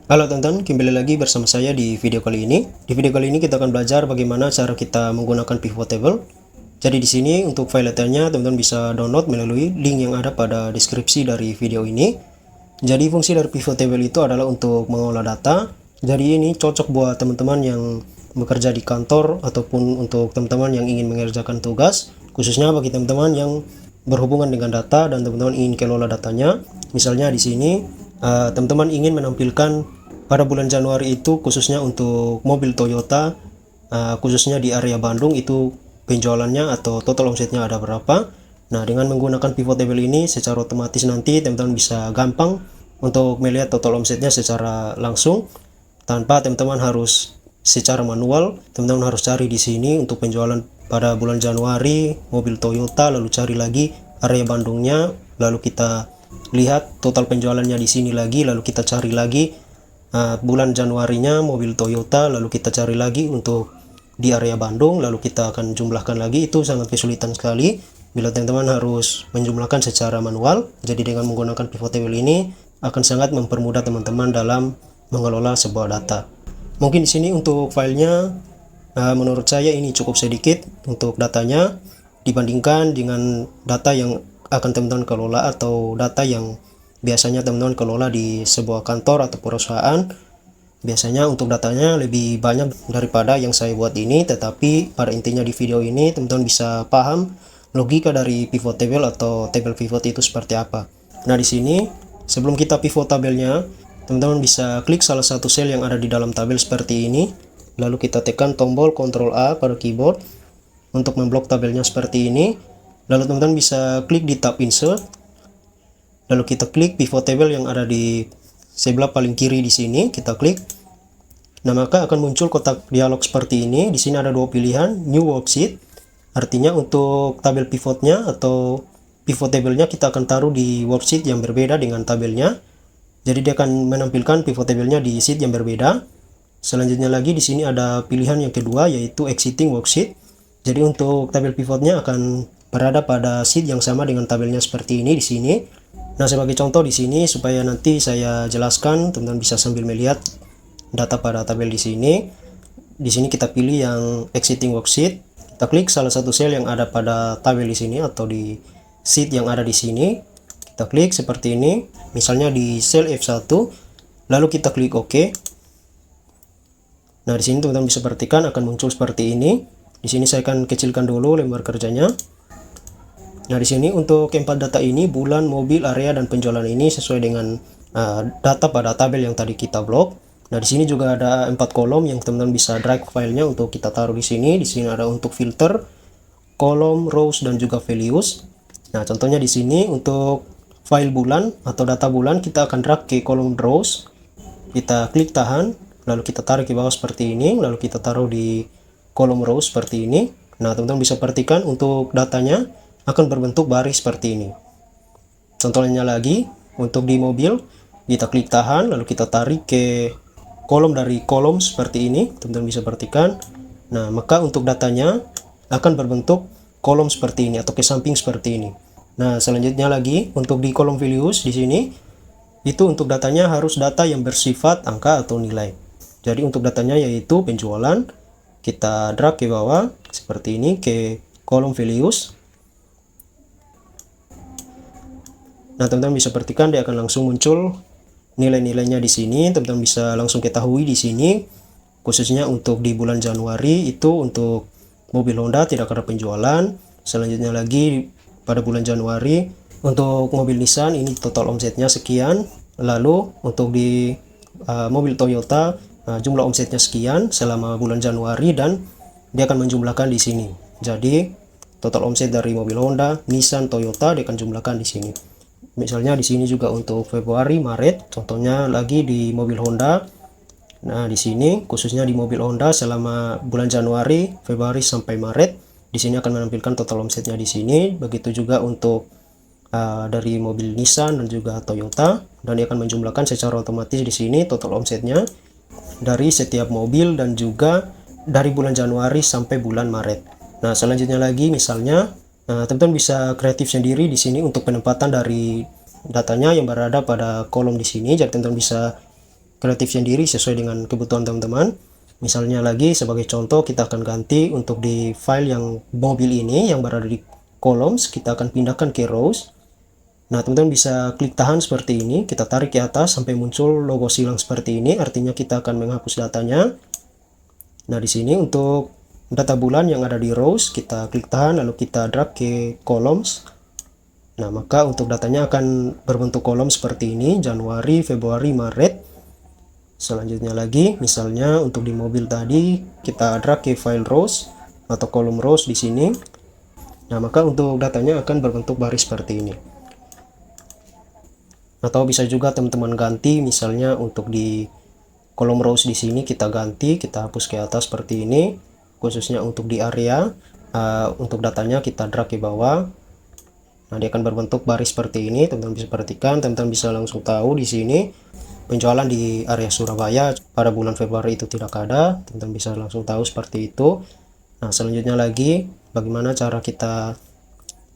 Halo teman-teman, kembali lagi bersama saya di video kali ini. Di video kali ini kita akan belajar bagaimana cara kita menggunakan pivot table. Jadi di sini untuk file letternya teman-teman bisa download melalui link yang ada pada deskripsi dari video ini. Jadi fungsi dari pivot table itu adalah untuk mengolah data. Jadi ini cocok buat teman-teman yang bekerja di kantor ataupun untuk teman-teman yang ingin mengerjakan tugas, khususnya bagi teman-teman yang berhubungan dengan data dan teman-teman ingin kelola datanya. Misalnya di sini teman-teman ingin menampilkan pada bulan Januari itu khususnya untuk mobil Toyota, khususnya di area Bandung itu penjualannya atau total omsetnya ada berapa. Nah, dengan menggunakan pivot table ini secara otomatis nanti teman-teman bisa gampang untuk melihat total omsetnya secara langsung tanpa teman-teman harus secara manual. Teman-teman harus cari di sini untuk penjualan pada bulan Januari mobil Toyota, lalu cari lagi area Bandungnya, lalu kita lihat total penjualannya di sini lagi, lalu kita cari lagi bulan Januarinya mobil Toyota, lalu kita cari lagi untuk di area Bandung, lalu kita akan jumlahkan lagi. Itu sangat kesulitan sekali bila teman-teman harus menjumlahkan secara manual. Jadi dengan menggunakan pivot table ini akan sangat mempermudah teman-teman dalam mengelola sebuah data. Mungkin di sini untuk filenya menurut saya ini cukup sedikit untuk datanya dibandingkan dengan data yang akan teman-teman kelola atau data yang biasanya teman-teman kelola di sebuah kantor atau perusahaan. Biasanya untuk datanya lebih banyak daripada yang saya buat ini, tetapi pada intinya di video ini teman-teman bisa paham logika dari pivot table atau table pivot itu seperti apa. Nah, di sini sebelum kita pivot tabelnya, teman-teman bisa klik salah satu sel yang ada di dalam tabel seperti ini, lalu kita tekan tombol Ctrl A pada keyboard untuk memblok tabelnya seperti ini. Lalu teman-teman bisa klik di tab insert, lalu kita klik pivot table yang ada di sebelah paling kiri di sini, kita klik. Nah, maka akan muncul kotak dialog seperti ini. Di sini ada dua pilihan, new worksheet. Artinya untuk tabel pivotnya atau pivot tablenya kita akan taruh di worksheet yang berbeda dengan tabelnya. Jadi dia akan menampilkan pivot tablenya di sheet yang berbeda. Selanjutnya lagi di sini ada pilihan yang kedua yaitu exiting worksheet. Jadi untuk tabel pivotnya akan berada pada sheet yang sama dengan tabelnya seperti ini di sini. Nah, sebagai contoh di sini supaya nanti saya jelaskan, teman-teman bisa sambil melihat data pada tabel di sini. Di sini kita pilih yang exiting worksheet. Kita klik salah satu sel yang ada pada tabel di sini atau di sheet yang ada di sini. Kita klik seperti ini, misalnya di sel F1, lalu kita klik OK. Nah, di sini teman-teman bisa perhatikan akan muncul seperti ini. Di sini saya akan kecilkan dulu lembar kerjanya. Nah, di sini untuk keempat data ini, bulan, mobil, area, dan penjualan ini sesuai dengan data pada tabel yang tadi kita blok. Nah, di sini juga ada 4 kolom yang teman-teman bisa drag filenya untuk kita taruh di sini. Di sini ada untuk filter, kolom, rows, dan juga values. Nah, contohnya di sini untuk file bulan atau data bulan kita akan drag ke kolom rows. Kita klik tahan, lalu kita tarik ke bawah seperti ini, lalu kita taruh di kolom rows seperti ini. Nah, teman-teman bisa perhatikan untuk datanya akan berbentuk baris seperti ini. Contohnya lagi, untuk di mobil, kita klik tahan, lalu kita tarik ke kolom dari kolom seperti ini, teman-teman bisa perhatikan. Nah, maka untuk datanya akan berbentuk kolom seperti ini atau ke samping seperti ini. Nah, selanjutnya lagi, untuk di kolom values di sini, itu untuk datanya harus data yang bersifat angka atau nilai. Jadi untuk datanya yaitu penjualan, kita drag ke bawah seperti ini ke kolom values. Nah, teman-teman bisa perhatikan dia akan langsung muncul nilai-nilainya di sini. Teman-teman bisa langsung ketahui di sini, khususnya untuk di bulan Januari itu untuk mobil Honda tidak ada penjualan. Selanjutnya lagi pada bulan Januari untuk mobil Nissan ini total omsetnya sekian. Lalu untuk di mobil Toyota jumlah omsetnya sekian selama bulan Januari, dan dia akan menjumlahkan di sini. Jadi total omset dari mobil Honda, Nissan, Toyota dia akan jumlahkan di sini. Misalnya di sini juga untuk Februari, Maret, contohnya lagi di mobil Honda. Nah, di sini khususnya di mobil Honda selama bulan Januari, Februari sampai Maret, di sini akan menampilkan total omsetnya di sini. Begitu juga untuk dari mobil Nissan dan juga Toyota, dan dia akan menjumlahkan secara otomatis di sini total omsetnya dari setiap mobil dan juga dari bulan Januari sampai bulan Maret. Nah, selanjutnya lagi misalnya teman-teman bisa kreatif sendiri di sini untuk penempatan dari datanya yang berada pada kolom di sini. Jadi teman-teman bisa kreatif sendiri sesuai dengan kebutuhan teman-teman. Misalnya lagi sebagai contoh, kita akan ganti untuk di file yang mobil ini yang berada di columns, kita akan pindahkan ke rows. Nah, teman-teman bisa klik tahan seperti ini, kita tarik ke atas sampai muncul logo silang seperti ini, artinya kita akan menghapus datanya. Nah, di sini untuk data bulan yang ada di rows, kita klik tahan lalu kita drag ke columns. Nah, maka untuk datanya akan berbentuk kolom seperti ini, Januari, Februari, Maret. Selanjutnya lagi, misalnya untuk di mobil tadi, kita drag ke file rows atau kolom rows di sini. Nah, maka untuk datanya akan berbentuk baris seperti ini. Atau bisa juga teman-teman ganti, misalnya untuk di kolom rows di sini kita ganti, kita hapus ke atas seperti ini. Khususnya untuk di area, untuk datanya kita drag ke bawah. Nah, dia akan berbentuk baris seperti ini. Teman-teman bisa perhatikan, teman-teman bisa langsung tahu di sini penjualan di area Surabaya pada bulan Februari itu tidak ada. Teman-teman bisa langsung tahu seperti itu. Nah, selanjutnya lagi, bagaimana cara kita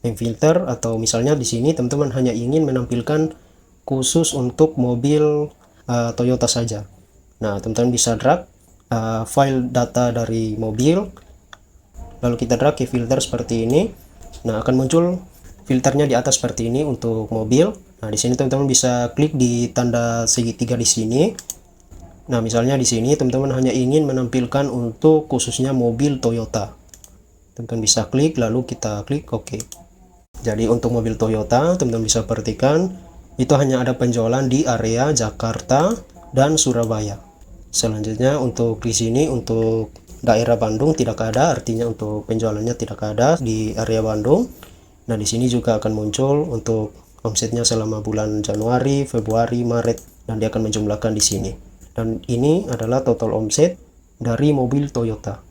memfilter, atau misalnya di sini teman-teman hanya ingin menampilkan khusus untuk mobil Toyota saja. Nah, teman-teman bisa drag file data dari mobil, lalu kita drag ke filter seperti ini. Nah, akan muncul filternya di atas seperti ini untuk mobil. Nah, di sini teman-teman bisa klik di tanda segitiga di sini. Nah, misalnya di sini teman-teman hanya ingin menampilkan untuk khususnya mobil Toyota. Teman-teman bisa klik lalu kita klik OK. Jadi untuk mobil Toyota, teman-teman bisa perhatikan itu hanya ada penjualan di area Jakarta dan Surabaya. Selanjutnya untuk di sini untuk daerah Bandung tidak ada, artinya untuk penjualannya tidak ada di area Bandung. Nah, di sini juga akan muncul untuk omsetnya selama bulan Januari, Februari, Maret, dan dia akan menjumlahkan di sini. Dan ini adalah total omset dari mobil Toyota.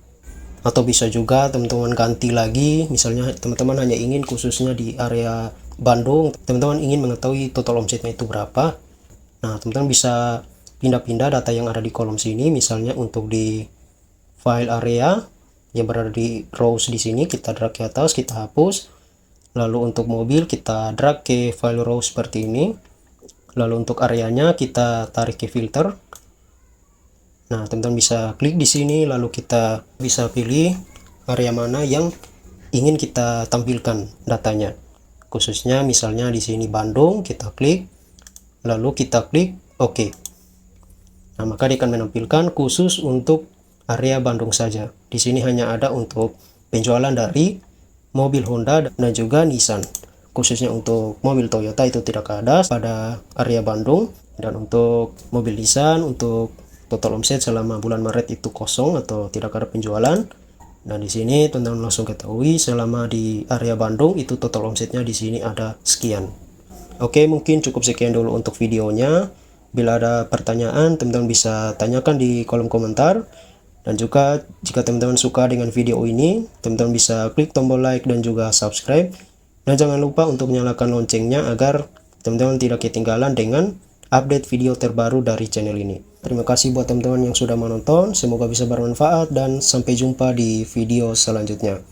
Atau bisa juga teman-teman ganti lagi, misalnya teman-teman hanya ingin khususnya di area Bandung, teman-teman ingin mengetahui total omsetnya itu berapa. Nah, teman-teman bisa pindah-pindah data yang ada di kolom sini, misalnya untuk di file area yang berada di rows di sini, kita drag ke atas, kita hapus. Lalu untuk mobil kita drag ke file row seperti ini. Lalu untuk areanya kita tarik ke filter. Nah, teman-teman bisa klik di sini lalu kita bisa pilih area mana yang ingin kita tampilkan datanya. Khususnya misalnya di sini Bandung, kita klik lalu kita klik OK. Nah, maka dia akan menampilkan khusus untuk area Bandung saja. Di sini hanya ada untuk penjualan dari mobil Honda dan juga Nissan. Khususnya untuk mobil Toyota itu tidak ada pada area Bandung. Dan untuk mobil Nissan, untuk total omset selama bulan Maret itu kosong atau tidak ada penjualan. Dan di sini teman-teman langsung ketahui selama di area Bandung itu total omsetnya di sini ada sekian. Oke, mungkin cukup sekian dulu untuk videonya. Bila ada pertanyaan, teman-teman bisa tanyakan di kolom komentar. Dan juga jika teman-teman suka dengan video ini, teman-teman bisa klik tombol like dan juga subscribe. Dan jangan lupa untuk nyalakan loncengnya agar teman-teman tidak ketinggalan dengan update video terbaru dari channel ini. Terima kasih buat teman-teman yang sudah menonton, semoga bisa bermanfaat dan sampai jumpa di video selanjutnya.